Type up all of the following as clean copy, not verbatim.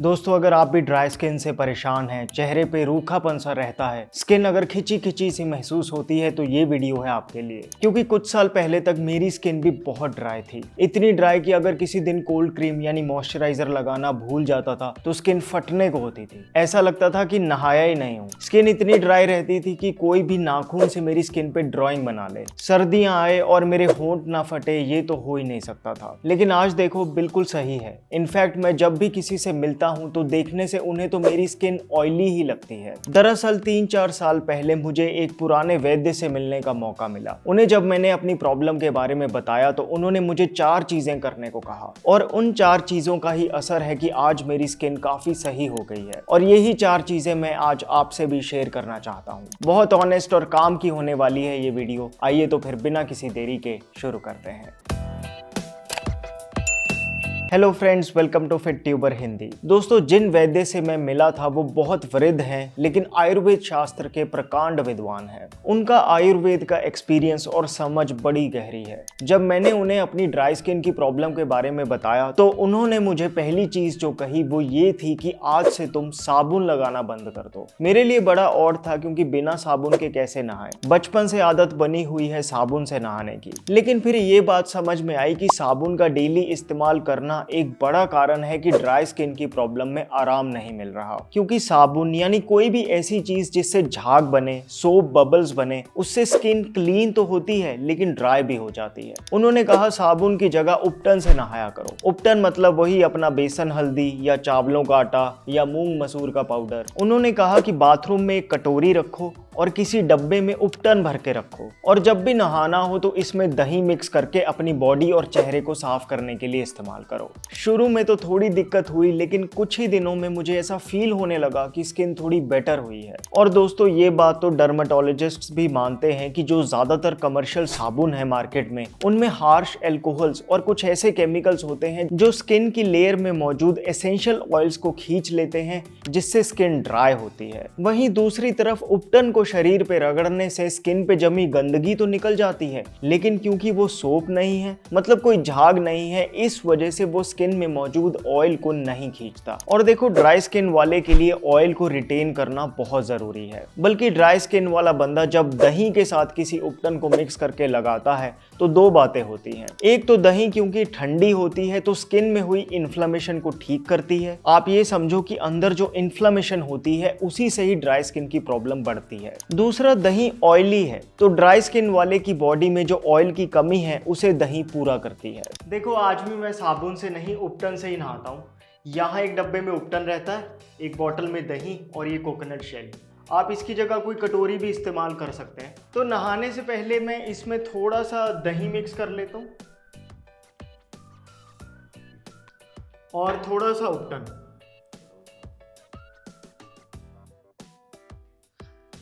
दोस्तों, अगर आप भी ड्राई स्किन से परेशान हैं, चेहरे पे रूखापन सा रहता है, स्किन अगर खिंची खिंची सी महसूस होती है तो ये वीडियो है आपके लिए। क्योंकि कुछ साल पहले तक मेरी स्किन भी बहुत ड्राई थी, इतनी ड्राई कि अगर किसी दिन कोल्ड क्रीम यानी मॉइस्चराइजर लगाना भूल जाता था तो स्किन फटने को होती थी। ऐसा लगता था कि नहाया ही नहीं हूँ। स्किन इतनी ड्राई रहती थी कि कोई भी नाखून से मेरी स्किन पे ड्रॉइंग बना ले। सर्दियां आए और मेरे होंठ ना फटे, ये तो हो ही नहीं सकता था। लेकिन आज देखो, बिल्कुल सही है। इनफैक्ट मैं जब भी किसी से मिलता हूं तो देखने से उन्हें तो मेरी स्किन ऑयली ही लगती है। दरअसल 3-4 साल पहले मुझे एक पुराने वैद्य से मिलने का मौका मिला। उन्हें जब मैंने अपनी प्रॉब्लम के बारे में बताया तो उन्होंने मुझे 4 चीजें करने को कहा, और उन 4 चीजों का ही असर है कि आज मेरी स्किन काफी सही हो गई है। और यही 4 चीजें मैं आज आपसे भी शेयर करना चाहता हूँ। बहुत ऑनेस्ट और काम की होने वाली है ये वीडियो। आइए तो फिर बिना किसी देरी के शुरू करते हैं। Hello friends, welcome to Fit Tuber Hindi. दोस्तों, जिन वैद्य से मैं मिला था वो बहुत वृद्ध हैं, लेकिन आयुर्वेद शास्त्र के प्रकांड विद्वान हैं। उनका आयुर्वेद का एक्सपीरियंस और समझ बड़ी गहरी है। जब मैंने उन्हें अपनी ड्राई स्किन की प्रॉब्लम के बारे में बताया तो उन्होंने मुझे पहली चीज जो कही वो ये थी कि आज से तुम साबुन लगाना बंद कर दो। मेरे लिए बड़ा ऑड था, क्योंकि बिना साबुन के कैसे नहाए। बचपन से आदत बनी हुई है साबुन से नहाने की। लेकिन फिर ये बात समझ में आई कि साबुन का डेली इस्तेमाल करना एक बड़ा कारण है कि ड्राई स्किन की प्रॉब्लम में आराम नहीं मिल रहा। क्योंकि साबुन यानी कोई भी ऐसी चीज जिससे झाग बने, सोप बबल्स बने, उससे स्किन क्लीन तो होती है लेकिन ड्राई भी हो जाती है। उन्होंने कहा साबुन की जगह उपटन से नहाया करो। उपटन मतलब वही अपना बेसन हल्दी या चावलों का आटा या मूंग मसूर का पाउडर। उन्होंने कहा कि बाथरूम में एक कटोरी रखो और किसी डब्बे में उपटन भर के रखो, और जब भी नहाना हो तो इसमें दही मिक्स करके अपनी बॉडी और चेहरे को साफ करने के लिए इस्तेमाल करो। शुरू में तो थोड़ी दिक्कत हुई, लेकिन कुछ ही दिनों में मुझे ऐसा फील होने लगा कि स्किन थोड़ी बेटर हुई है। और दोस्तों, ये बात तो डर्मेटोलॉजिस्ट्स भी मानते हैं कि जो ज्यादातर कमर्शियल साबुन है मार्केट में, उनमें हार्श एल्कोहल्स और कुछ ऐसे केमिकल्स होते हैं जो स्किन की लेयर में मौजूद एसेंशियल ऑयल्स को खींच लेते हैं, जिससे स्किन ड्राई होती है। वहीं दूसरी तरफ उपटन को शरीर पे रगड़ने से स्किन पे जमी गंदगी तो निकल जाती है, लेकिन क्योंकि वो सोप नहीं है, मतलब कोई झाग नहीं है, इस वजह से वो स्किन में मौजूद ऑयल को नहीं खींचता। और देखो, ड्राई स्किन वाले के लिए ऑयल को रिटेन करना बहुत जरूरी है। बल्कि ड्राई स्किन वाला बंदा जब दही के साथ किसी उपटन को मिक्स करके लगाता है तो 2 बातें होती हैं। एक तो दही क्योंकि ठंडी होती है तो स्किन में हुई इन्फ्लेमेशन को ठीक करती है। आप ये समझो कि अंदर जो इन्फ्लेमेशन होती है उसी से ही ड्राई स्किन की प्रॉब्लम बढ़ती है। दूसरा, दही ऑयली है तो ड्राई स्किन वाले की बॉडी में जो ऑयल की कमी है उसे दही पूरा करती है। देखो, आज भी मैं साबुन से नहीं उपटन से ही नहाता हूँ। यहाँ एक डब्बे में उपटन रहता है, एक बोतल में दही और ये कोकोनट शेल। आप इसकी जगह कोई कटोरी भी इस्तेमाल कर सकते हैं। तो नहाने से पहले मैं इसमें थोड़ा सा दही मिक्स कर लेता हूँ और थोड़ा सा उपटन।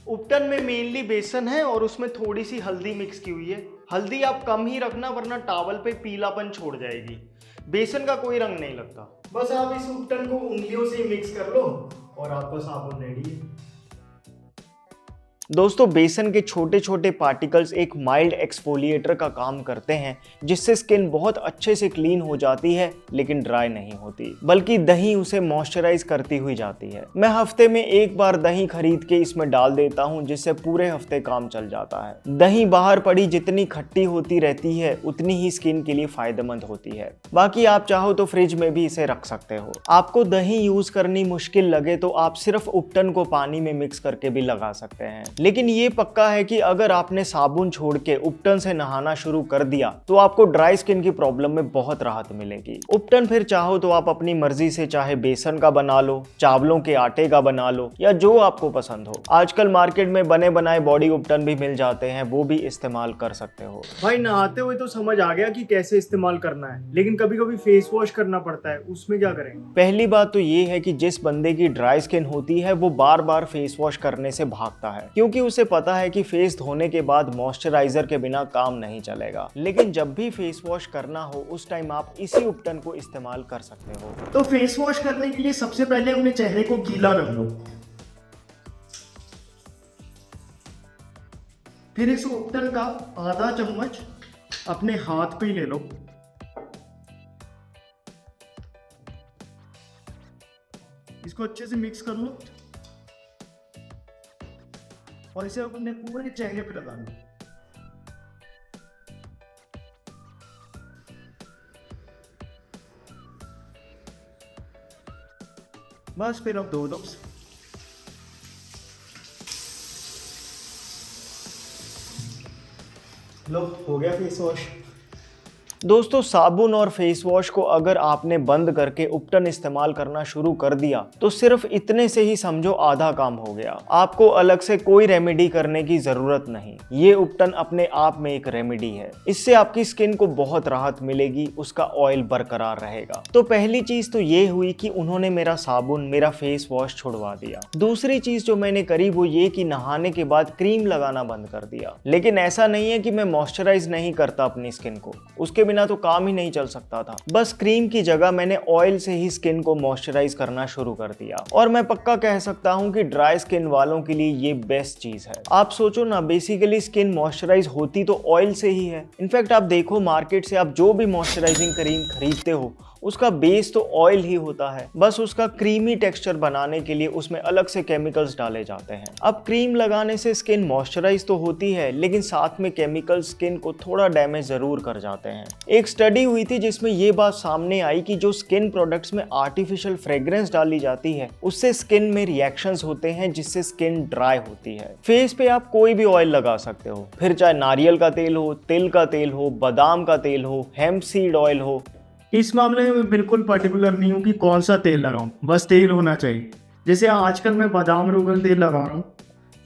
उपटन में मेनली बेसन है और उसमें थोड़ी सी हल्दी मिक्स की हुई है। हल्दी आप कम ही रखना, वरना टॉवल पे पीलापन छोड़ जाएगी। बेसन का कोई रंग नहीं लगता। बस आप इस उपटन को उंगलियों से ही मिक्स कर लो और आपका साबुन रेडी है। दोस्तों, बेसन के छोटे छोटे पार्टिकल्स एक माइल्ड एक्सफोलिएटर का काम करते हैं, जिससे स्किन बहुत अच्छे से क्लीन हो जाती है लेकिन ड्राई नहीं होती, बल्कि दही उसे मॉइस्चराइज करती हुई जाती है। मैं हफ्ते में एक बार दही खरीद के इसमें डाल देता हूं, जिससे पूरे हफ्ते काम चल जाता है। दही बाहर पड़ी जितनी खट्टी होती रहती है उतनी ही स्किन के लिए फायदेमंद होती है। बाकी आप चाहो तो फ्रिज में भी इसे रख सकते हो। आपको दही यूज करनी मुश्किल लगे तो आप सिर्फ उपटन को पानी में मिक्स करके भी लगा सकते हैं। लेकिन ये पक्का है कि अगर आपने साबुन छोड़ के उपटन से नहाना शुरू कर दिया तो आपको ड्राई स्किन की प्रॉब्लम में बहुत राहत मिलेगी। उपटन फिर चाहो तो आप अपनी मर्जी से चाहे बेसन का बना लो, चावलों के आटे का बना लो, या जो आपको पसंद हो। आजकल मार्केट में बने बनाए बॉडी उपटन भी मिल जाते हैं, वो भी इस्तेमाल कर सकते हो। भाई, नहाते हुए तो समझ आ गया कि कैसे इस्तेमाल करना है, लेकिन कभी कभी फेस वॉश करना पड़ता है, उसमें क्या करें? पहली बात तो ये है कि जिस बंदे की ड्राई स्किन होती है वो बार बार फेस वॉश करने से भागता है, क्योंकि उसे पता है कि फेस धोने के बाद मॉइस्चराइजर के बिना काम नहीं चलेगा। लेकिन जब भी फेस वॉश करना हो उस टाइम आप इसी उपटन को इस्तेमाल कर सकते हो। तो फेस वॉश करने के लिए सबसे पहले अपने चेहरे को गीला रख लो, फिर इस उपटन का आधा चम्मच अपने हाथ पे ही ले लो। इसको अच्छे से मिक्स कर लो और इसे अपने पूरे चेहरे पे लगा लो। बस फिर अब धो दो। लो, हो गया फेस वॉश। दोस्तों साबुन और फेस वॉश को अगर आपने बंद करके उपटन इस्तेमाल करना शुरू कर दिया तो सिर्फ इतने से ही समझो आधा काम हो गया। आपको अलग से कोई रेमेडी करने की जरूरत नहीं, ये उपटन अपने आप में एक रेमेडी है। इससे आपकी स्किन को बहुत राहत मिलेगी, उसका ऑयल बरकरार रहेगा। तो पहली चीज तो ये हुई कि उन्होंने मेरा साबुन, मेरा फेस वॉश छुड़वा दिया। दूसरी चीज जो मैंने करी वो ये कि नहाने के बाद क्रीम लगाना बंद कर दिया। लेकिन ऐसा नहीं है कि मैं मॉइस्चराइज नहीं करता अपनी स्किन को, उसके बिना तो काम ही नहीं चल सकता था। बस क्रीम की जगह मैंने ऑयल से ही स्किन को मॉइस्चराइज करना शुरू कर दिया और मैं पक्का कह सकता हूं कि ड्राई स्किन वालों के लिए ये बेस्ट चीज है। आप सोचो ना, बेसिकली स्किन मॉइस्चराइज होती तो ऑयल से ही है। इनफैक्ट आप देखो मार्केट से आप जो भी मॉइस्चराइजिंग क्रीम खरीदते हो उसका बेस तो ऑयल ही होता है, बस उसका क्रीमी टेक्सचर बनाने के लिए उसमें अलग से केमिकल्स डाले जाते हैं। अब क्रीम लगाने से स्किन मॉइस्चराइज तो होती है लेकिन साथ में केमिकल स्किन को थोड़ा डैमेज जरूर कर जाते हैं। एक स्टडी हुई थी जिसमें ये बात सामने आई कि जो स्किन प्रोडक्ट्स में आर्टिफिशियल फ्रेग्रेंस डाली जाती है उससे स्किन में रिएक्शंस होते हैं जिससे स्किन ड्राई होती है। फेस पे आप कोई भी ऑयल लगा सकते हो, फिर चाहे नारियल का तेल हो, तिल का तेल हो, बादाम का तेल हो, हेम्प सीड ऑयल हो। इस मामले में मैं बिल्कुल पर्टिकुलर नहीं हूँ कि कौन सा तेल लगाऊं, बस तेल होना चाहिए। जैसे आजकल मैं बादाम रोगन तेल लगा रहा हूँ,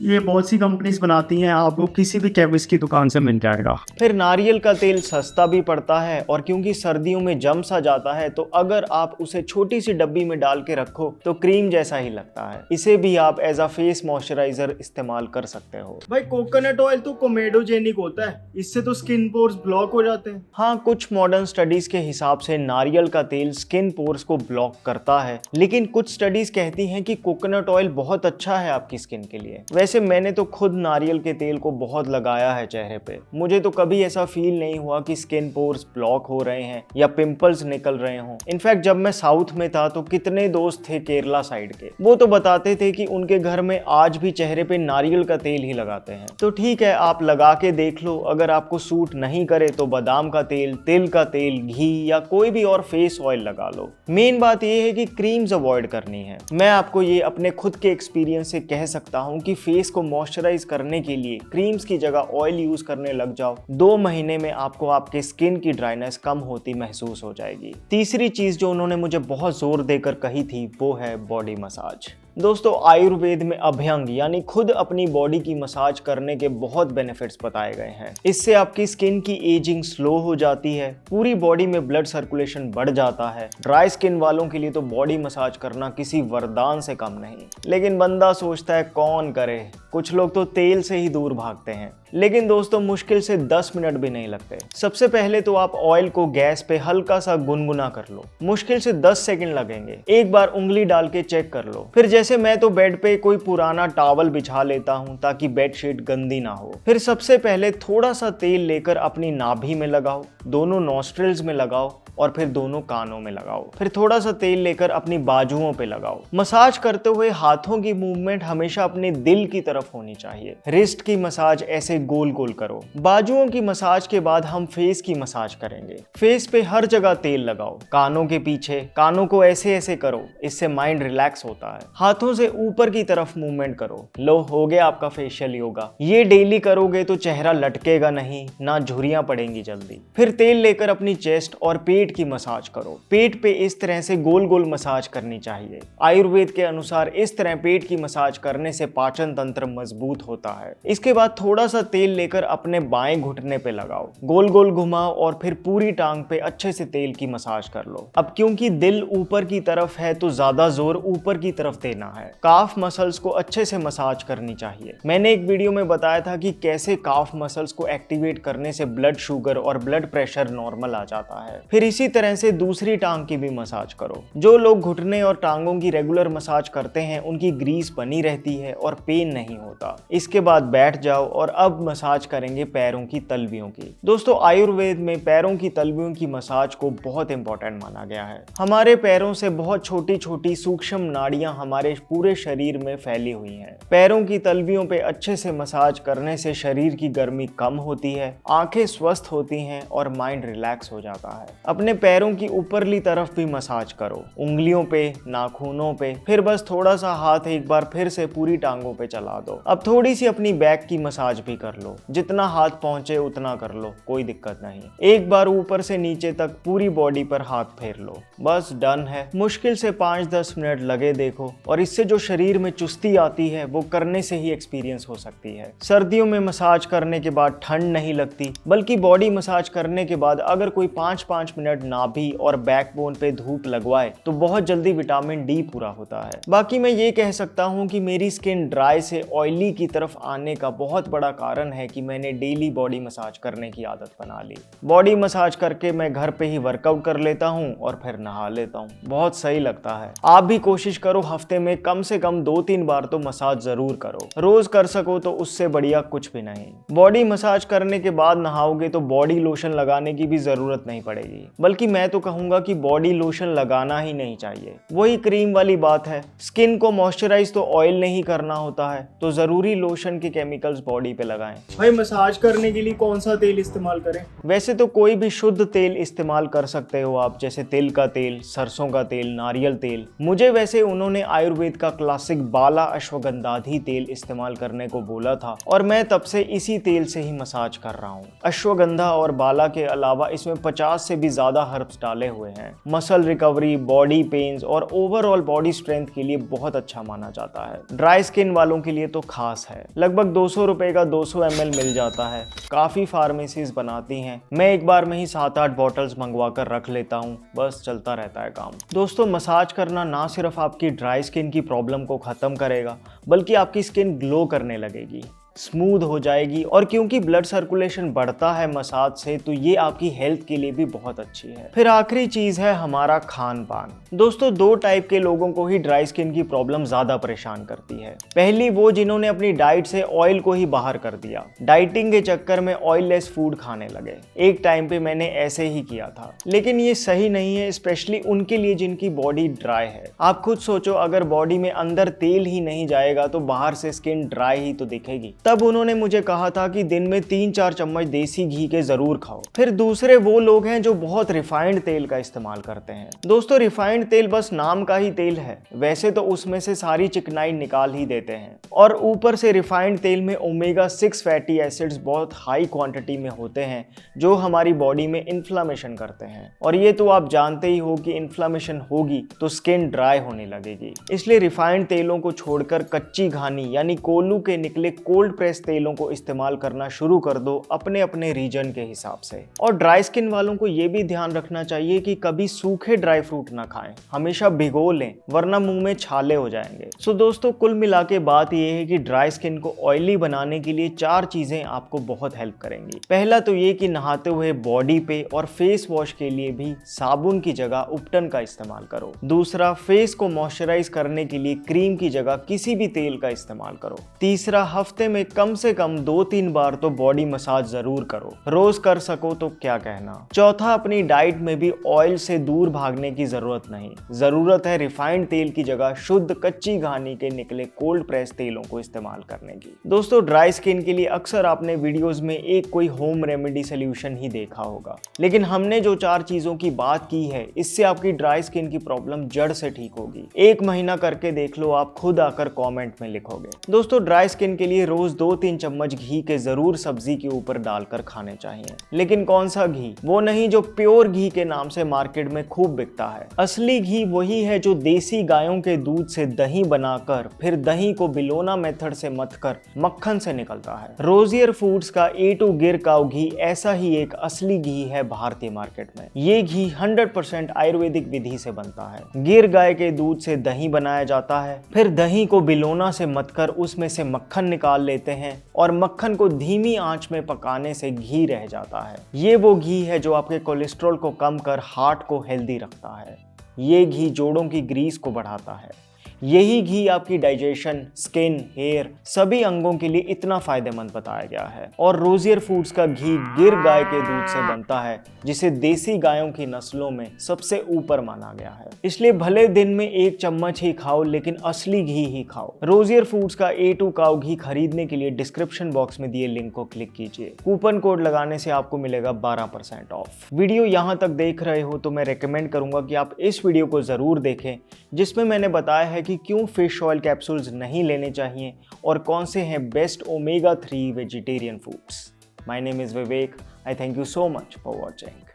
ये बहुत सी कंपनीज बनाती हैं, आपको किसी भी केमिस्ट की दुकान से मिल जाएगा। फिर नारियल का तेल सस्ता भी पड़ता है और क्योंकि सर्दियों में जम सा जाता है तो अगर आप उसे छोटी सी डब्बी में डाल के रखो तो क्रीम जैसा ही लगता है। इसे भी आप एज अ फेस मॉइस्चराइजर इस्तेमाल कर सकते हो। भाई कोकोनट ऑयल तो कोमेडोजेनिक होता है, इससे तो स्किन पोर्स ब्लॉक हो जाते हैं। हाँ, कुछ मॉडर्न स्टडीज के हिसाब से नारियल का तेल स्किन पोर्स को ब्लॉक करता है, लेकिन कुछ स्टडीज कहती हैं कि कोकोनट ऑयल बहुत अच्छा है आपकी स्किन के लिए। वैसे मैंने तो खुद नारियल के तेल को बहुत लगाया है चेहरे पे, मुझे तो कभी ऐसा फील नहीं हुआ कि स्किन पोर्स ब्लॉक हो रहे हैं या पिंपल्स निकल रहे हों। इनफैक्ट जब मैं साउथ में था तो कितने दोस्त थे केरला साइड के, वो तो बताते थे कि उनके घर में आज भी चेहरे पे नारियल का तेल ही लगाते हैं। तो ठीक है, आप लगा के देख लो, अगर आपको सूट नहीं करे तो बादाम का तेल, तिल का तेल, घी या कोई भी और फेस ऑयल लगा लो। मेन बात यह है कि क्रीम्स अवॉइड करनी है। मैं आपको ये अपने खुद के एक्सपीरियंस से कह सकता हूँ कि फेस को मॉइस्चराइज करने के लिए क्रीम्स की जगह ऑयल यूज करने लग जाओ, 2 महीने में आपको आपके स्किन की ड्राइनेस कम होती महसूस हो जाएगी। तीसरी चीज जो उन्होंने मुझे बहुत जोर देकर कही थी वो है बॉडी मसाज। दोस्तों आयुर्वेद में अभ्यंग यानी खुद अपनी बॉडी की मसाज करने के बहुत बेनिफिट्स बताए गए हैं। इससे आपकी स्किन की एजिंग स्लो हो जाती है, पूरी बॉडी में ब्लड सर्कुलेशन बढ़ जाता है। ड्राई स्किन वालों के लिए तो बॉडी मसाज करना किसी वरदान से कम नहीं, लेकिन बंदा सोचता है कौन करे। कुछ लोग तो तेल से ही दूर भागते हैं, लेकिन दोस्तों मुश्किल से 10 मिनट भी नहीं लगते। सबसे पहले तो आप ऑयल को गैस पे हल्का सा गुनगुना कर लो, मुश्किल से 10 सेकंड लगेंगे। एक बार उंगली डाल के चेक कर लो। फिर जैसे मैं तो बेड पे कोई पुराना टॉवल बिछा लेता हूँ ताकि बेडशीट गंदी ना हो। फिर सबसे पहले थोड़ा सा तेल लेकर अपनी नाभि में लगाओ, दोनों नॉस्ट्रिल्स में लगाओ और फिर दोनों कानों में लगाओ। फिर थोड़ा सा तेल लेकर अपनी बाजुओं पे लगाओ। मसाज करते हुए हाथों की मूवमेंट हमेशा अपने दिल की तरफ होनी चाहिए। रिस्ट की मसाज ऐसे गोल गोल करो। बाजुओं की मसाज के बाद हम फेस की मसाज करेंगे। फेस पे हर जगह तेल लगाओ, कानों के पीछे, कानों को ऐसे ऐसे करो, इससे माइंड रिलैक्स होता है। हाथों से ऊपर की तरफ मूवमेंट करो। लो, हो गया आपका फेशियल योगा। ये डेली करोगे तो चेहरा लटकेगा नहीं, ना झुर्रियां पड़ेंगी जल्दी। फिर तेल लेकर अपनी चेस्ट और पेट की मसाज करो। पेट पे इस तरह से गोल गोल मसाज करनी चाहिए। आयुर्वेद के अनुसार इस तरह पेट की मसाज करने से पाचन तंत्र मजबूत होता है। इसके बाद थोड़ा सा तेल लेकर अपने बाएं घुटने पे लगाओ, गोल गोल घुमाओ और फिर पूरी टांग पे अच्छे से तेल की मसाज कर लो। अब क्योंकि दिल ऊपर की तरफ है तो ज्यादा जोर ऊपर की तरफ देना है। काफ मसल्स को अच्छे से मसाज करनी चाहिए। मैंने एक वीडियो में बताया था कि कैसे काफ मसल्स को एक्टिवेट करने से ब्लड शुगर और ब्लड प्रेशर नॉर्मल आ जाता है। फिर इसी इसी तरह से दूसरी टांग की भी मसाज करो। जो लोग घुटने और टांगों की रेगुलर मसाज करते हैं उनकी ग्रीस बनी रहती है और पेन नहीं होता। इसके बाद बैठ जाओ और अब मसाज करेंगे पैरों की तलवियों की। दोस्तों आयुर्वेद में पैरों की तलवियों की मसाज को बहुत इंपॉर्टेंट माना गया है। हमारे पैरों से बहुत छोटी छोटी सूक्ष्म नाड़ियां हमारे पूरे शरीर में फैली हुई हैं। पैरों की तलवियों पे अच्छे से मसाज करने से शरीर की गर्मी कम होती है, आंखें स्वस्थ होती हैं और माइंड रिलैक्स हो जाता है। अपने पैरों की ऊपरली तरफ भी मसाज करो, उंगलियों पे, नाखूनों पे, फिर बस थोड़ा सा हाथ एक बार फिर से पूरी टांगों पे चला दो। अब थोड़ी सी अपनी बैक की मसाज भी कर लो, जितना हाथ पहुंचे उतना कर लो, कोई दिक्कत नहीं। एक बार ऊपर से नीचे तक पूरी बॉडी पर हाथ फेर लो, बस डन है। मुश्किल से 5-10 मिनट लगे देखो, और इससे जो शरीर में चुस्ती आती है वो करने से ही एक्सपीरियंस हो सकती है। सर्दियों में मसाज करने के बाद ठंड नहीं लगती, बल्कि बॉडी मसाज करने के बाद अगर कोई 5-5 मिनट नाभि और बैकबोन पे धूप लगवाए तो बहुत जल्दी विटामिन डी पूरा होता है। बाकी मैं ये कह सकता हूँ कि मेरी स्किन ड्राई से ऑयली की तरफ आने का बहुत बड़ा कारण है कि मैंने डेली बॉडी मसाज करने की आदत बना ली। बॉडी मसाज करके मैं घर पे ही वर्कआउट कर लेता हूँ और फिर नहा लेता हूँ, बहुत सही लगता है। आप भी कोशिश करो हफ्ते में कम से कम 2-3 बार तो मसाज जरूर करो। रोज कर सको तो उससे बढ़िया कुछ भी नहीं। बॉडी मसाज करने के बाद नहाओगे तो बॉडी लोशन लगाने की भी जरूरत नहीं पड़ेगी, बल्कि मैं तो कहूंगा कि बॉडी लोशन लगाना ही नहीं चाहिए। वही क्रीम वाली बात है, स्किन को मॉइस्चराइज तो ऑयल नहीं करना होता है, तो जरूरी लोशन के केमिकल्स बॉडी पे लगाएं। भाई मसाज करने के लिए कौन सा तेल इस्तेमाल करें? वैसे तो कोई भी शुद्ध तेल इस्तेमाल कर सकते हो आप, जैसे तिल का तेल, सरसों का तेल, नारियल तेल। मुझे वैसे उन्होंने आयुर्वेद का क्लासिक बाला अश्वगंधाधी तेल इस्तेमाल करने को बोला था और मैं तब से इसी तेल से ही मसाज कर रहा हूँ। अश्वगंधा और बाला के अलावा इसमें 50 से भी ज्यादा हर्ब्स डाले हुए हैं। मसल रिकवरी, बॉडी पेन्स और ओवरऑल बॉडी स्ट्रेंथ के लिए बहुत अच्छा माना जाता है। ड्राई स्किन वालों के लिए तो खास है। लगभग 200 रुपए का 200 ml मिल जाता है। काफी फार्मेसीज बनाती हैं। मैं एक बार में ही 7-8 बॉटल्स मंगवा कर रख लेता हूँ, बस चलता रहता है काम। दोस्तों मसाज करना ना सिर्फ आपकी ड्राई स्किन की प्रॉब्लम को खत्म करेगा, बल्कि आपकी स्किन ग्लो करने लगेगी, स्मूथ हो जाएगी, और क्योंकि ब्लड सर्कुलेशन बढ़ता है मसाज से तो ये आपकी हेल्थ के लिए भी बहुत अच्छी है। फिर आखिरी चीज है हमारा खान पान। दोस्तों 2 टाइप के लोगों को ही ड्राई स्किन की प्रॉब्लम ज्यादा परेशान करती है। पहली वो जिन्होंने अपनी डाइट से ऑयल को ही बाहर कर दिया, डाइटिंग के चक्कर में ऑयललेस फूड खाने लगे। एक टाइम पे मैंने ऐसे ही किया था, लेकिन ये सही नहीं है, स्पेशली उनके लिए जिनकी बॉडी ड्राई है। आप खुद सोचो, अगर बॉडी में अंदर तेल ही नहीं जाएगा तो बाहर से स्किन ड्राई ही तो दिखेगी। तब उन्होंने मुझे कहा था कि दिन में 3-4 चम्मच देसी घी के जरूर खाओ। फिर दूसरे वो लोग हैं जो बहुत रिफाइंड तेल का इस्तेमाल करते हैं। दोस्तों रिफाइंड तेल बस नाम का ही तेल है, वैसे तो उसमें से सारी चिकनाई निकाल ही देते हैं, और ऊपर से रिफाइंड तेल में ओमेगा 6 फैटी एसिड्स बहुत हाई क्वांटिटी में होते हैं जो हमारी बॉडी में इन्फ्लामेशन करते हैं। और ये तो आप जानते ही हो कि इन्फ्लामेशन होगी तो स्किन ड्राई होने लगेगी। इसलिए रिफाइंड तेलों को छोड़कर कच्ची घानी यानी कोल्हू के निकले कोल्ड प्रेस तेलों को इस्तेमाल करना शुरू कर दो अपने अपने रीजन के हिसाब से। और ड्राई स्किन वालों को ये भी ध्यान रखना चाहिए कि कभी सूखे ड्राई फ्रूट ना खाएं, हमेशा भिगो लें, वरना मुंह में छाले हो जाएंगे। सो दोस्तों कुल मिला के बात ये है कि ड्राई स्किन को ऑयली बनाने के लिए 4 चीजें आपको बहुत हेल्प करेंगी। पहला तो ये कि नहाते हुए बॉडी पे और फेस वॉश के लिए भी साबुन की जगह उपटन का इस्तेमाल करो। दूसरा, फेस को मॉइस्चराइज करने के लिए क्रीम की जगह किसी भी तेल का इस्तेमाल करो। तीसरा, हफ्ते में कम से कम 2-3 बार तो बॉडी मसाज जरूर करो, रोज कर सको तो क्या कहना। चौथा, अपनी डाइट में भी ऑयल से दूर भागने की जरूरत नहीं, जरूरत है रिफाइंड तेल की जगह शुद्ध कच्ची घानी के निकले कोल्ड प्रेस तेलों को इस्तेमाल करने की। दोस्तों ड्राई स्किन के लिए अक्सर आपने वीडियोस में एक कोई होम रेमेडी सोल्यूशन ही देखा होगा, लेकिन हमने जो 4 चीजों की बात की है इससे आपकी ड्राई स्किन की प्रॉब्लम जड़ से ठीक होगी। 1 महीना करके देख लो, आप खुद आकर कॉमेंट में लिखोगे। दोस्तों ड्राई स्किन के लिए रोज 2-3 चम्मच घी के जरूर सब्जी के ऊपर डालकर खाने चाहिए, लेकिन कौन सा घी? वो नहीं जो प्योर घी के नाम से मार्केट में खूब बिकता है। असली घी वही है जो देसी गायों के दूध से दही बनाकर फिर दही को बिलोना मेथड से मथकर मक्खन से निकलता है। रोजियर फूड्स का A2 गिर काऊ घी ऐसा ही एक असली घी है भारतीय मार्केट में। ये घी 100% आयुर्वेदिक विधि से बनता है। गिर गाय के दूध से दही बनाया जाता है, फिर दही को बिलोना से मथकर उसमें से मक्खन निकाल लेते लेते हैं और मक्खन को धीमी आंच में पकाने से घी रह जाता है। ये वो घी है जो आपके कोलेस्ट्रॉल को कम कर हार्ट को हेल्दी रखता है। ये घी जोड़ों की ग्रीस को बढ़ाता है। यही घी आपकी डाइजेशन, स्किन, हेयर सभी अंगों के लिए इतना फायदेमंद बताया गया है। और रोजियर फूड्स का घी गिर गाय के दूध से बनता है, जिसे देसी गायों की नस्लों में सबसे ऊपर माना गया है। इसलिए भले दिन में 1 चम्मच ही खाओ, लेकिन असली घी ही खाओ। रोजियर फूड्स का A2 काऊ घी खरीदने के लिए डिस्क्रिप्शन बॉक्स में दिए लिंक को क्लिक कीजिए। कूपन कोड लगाने से आपको मिलेगा 12% ऑफ। वीडियो यहाँ तक देख रहे हो तो मैं रेकमेंड करूंगा कि आप इस वीडियो को जरूर देखें, जिसमें मैंने बताया है कि क्यों फिश ऑयल कैप्सूल्स नहीं लेने चाहिए और कौन से हैं best omega 3 vegetarian foods. My name is Vivek. I thank you so much for watching.